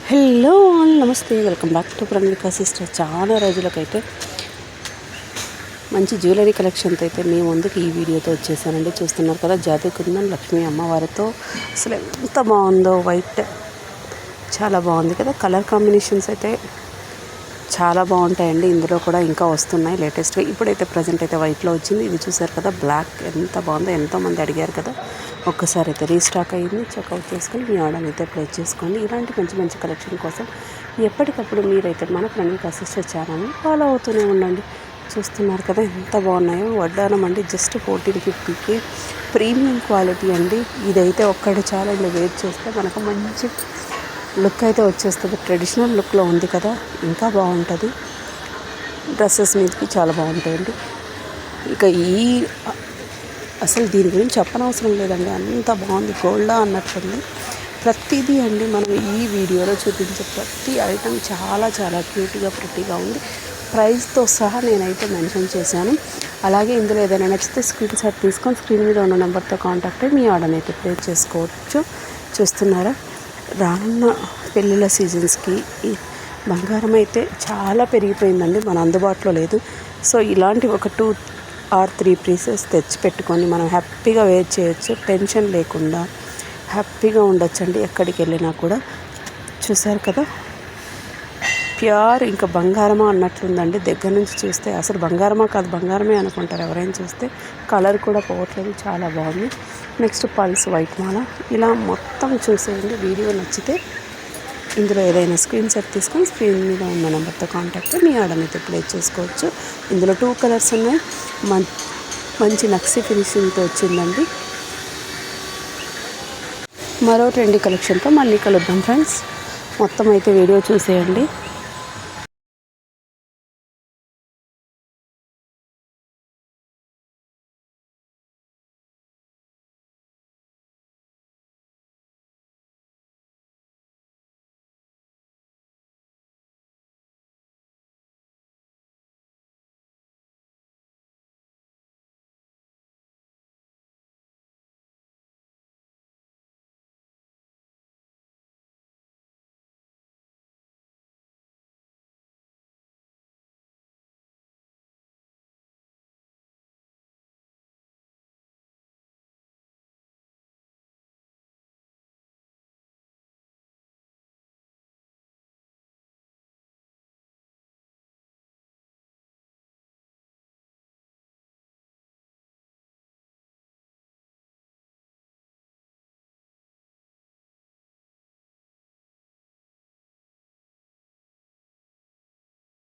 Hello all నమస్తే, welcome back to ప్రణవిక sister. చాలా రోజులకైతే మంచి జ్యువెలరీ కలెక్షన్తో అయితే మీ ముందుకు ఈ వీడియోతో వచ్చేసానండి. చూస్తున్నారు కదా, జాతి కుందన్ లక్ష్మీ అమ్మవారితో అసలు ఎంత బాగుందో. వైట్ చాలా బాగుంది కదా. కలర్ కాంబినేషన్స్ అయితే చాలా బాగుంటాయండి. ఇందులో కూడా ఇంకా వస్తున్నాయి లేటెస్ట్గా. ఇప్పుడైతే ప్రజెంట్ అయితే వైట్లో వచ్చింది. ఇది చూసారు కదా, బ్లాక్ ఎంత బాగుందో. ఎంతోమంది అడిగారు కదా, ఒక్కసారి అయితే రీస్టాక్ అయ్యింది. చెక్అవుట్ చేసుకొని మీ ఆర్డర్ అయితే ప్లేస్ చేసుకోండి. ఇలాంటి మంచి మంచి కలెక్షన్ కోసం ఎప్పటికప్పుడు మీరైతే మన ప్రణవిక సిస్టర్ ఛానల్ని ఫాలో అవుతూనే ఉండండి. చూస్తున్నారు కదా ఎంత బాగున్నాయో. వడ్డానం అండి, జస్ట్ 1450కి ప్రీమియం క్వాలిటీ అండి. ఇదైతే ఒక్కటి చాలండి, వెయిట్ చేస్తే మనకు మంచి లుక్ అయితే వచ్చేస్తుంది. ట్రెడిషనల్ లుక్లో ఉంది కదా, ఇంకా బాగుంటుంది. డ్రెస్సెస్ మీదకి చాలా బాగుంటాయండి. ఇక అసలు దీని గురించి చెప్పనవసరం లేదండి, అంత బాగుంది. గోల్డా అన్నట్టుంది ప్రతిదీ అండి. మనం ఈ వీడియోలో చూపించే ప్రతి ఐటెం చాలా చాలా క్యూట్గా ప్రిటీగా ఉంది. ప్రైస్తో సహా నేనైతే మెన్షన్ చేశాను. అలాగే ఇందులో ఏదైనా నచ్చితే స్క్రీన్ షాట్ తీసుకొని స్క్రీన్ మీద ఉన్న నెంబర్తో కాంటాక్ట్ అయ్యి మీ ఆర్డర్ని అయితే ప్లేస్ చేసుకోవచ్చు. చూస్తున్నారా, రానున్న పెళ్ళిళ్ళ సీజన్స్కి ఈ బంగారం అయితే చాలా పెరిగిపోయిందండి, మన అందుబాటులో లేదు. సో ఇలాంటి ఒక 2 or 3 పీసెస్ తెచ్చి పెట్టుకొని మనం హ్యాపీగా వేర్ చేయొచ్చు. టెన్షన్ లేకుండా హ్యాపీగా ఉండొచ్చండి ఎక్కడికి వెళ్ళినా కూడా. చూసారు కదా, ప్యూర్ ఇంకా బంగారమా అన్నట్లుందండి. దగ్గర నుంచి చూస్తే అసలు బంగారమా కాదు, బంగారమే అనుకుంటారు ఎవరైనా చూస్తే. కలర్ కూడా పోవట్లేదు, చాలా బాగుంది. నెక్స్ట్ పల్స్ వైట్ మాల. ఇలా మొత్తం చూసేయండి. వీడియో నచ్చితే ఇందులో ఏదైనా స్క్రీన్ షాట్ తీసుకొని స్క్రీన్ మీద ఉన్న నెంబర్తో కాంటాక్ట్ మీ ఆర్డర్ అయితే ప్లేస్ చేసుకోవచ్చు. ఇందులో 2 కలర్స్ ఉన్నాయి. మంచి నక్సీ ఫినిషింగ్తో వచ్చిందండి. మరో ట్రెండీ కలెక్షన్తో మళ్ళీ కలుద్దాం ఫ్రెండ్స్. మొత్తం అయితే వీడియో చూసేయండి.